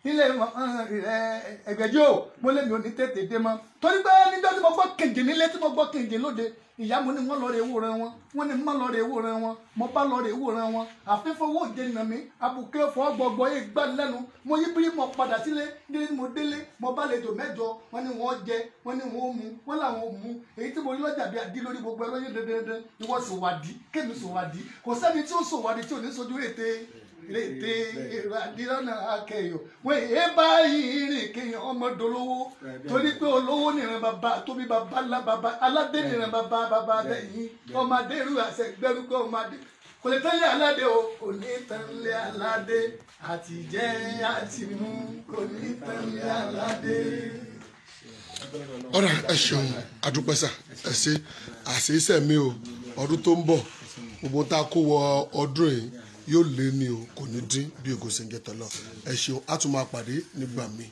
ilé Egbeji o mo lè mi ò ní tètè dé mọ́ torí pé níjọ́ tí mo gbọ́ kèǹjì nílé tí mo gbọ́ kèǹjì lóde ìyá mo ní wọ́n lọ rè wòran wọn wọ́n ní má lọ rè wòran wọn mo bá lọ rè wòran wọn àfífowó òde nà mí àbùké fọ́ gbọgbọ yìí gbá lẹ́nu mo yí bí mo padà sílé nílé mo délé mo bá lejò mẹ́jọ wọ́n ní wọ́n jẹ wọ́n ní wọ́n mu wọ́n làwọn mú èyí tí mo rí lọ́jà bí adí lórí gbogbo ẹ lóyún dandan ni wọ́n sòwádìí kémi sòwádìí kò sẹ́ni tí ó sòwádìí tí ò ní sojú rèé èrò àdìrọ́nà akẹyọ wọ́n èé báyìí rìn kéèyàn ọmọ dolówó torí pé olówó nìran bàbá tóbi bàbá ńlá bàbá aládé nìran bàbá lẹ́yìn ọmọdé rú àṣẹ gbẹrú pé ọmọdé kò lè tẹ́lẹ̀ aládé o kò ní tẹ́lẹ̀ aládé àtijẹ́ àtimú kò ní tẹ́lẹ̀ aládé. ọ̀rọ̀ ẹ ṣeun adúpẹ́sà ẹ ṣe àṣeyíṣẹ́ mi o ọdún tó ń bọ̀ gbogbo tá a kó wọ ọdún yìí yóò lé ní o kò ní dín bí ògo ṣe ń jẹ tọ́lọ́ ẹ ṣeun á tún máa pàdé nígbà míì.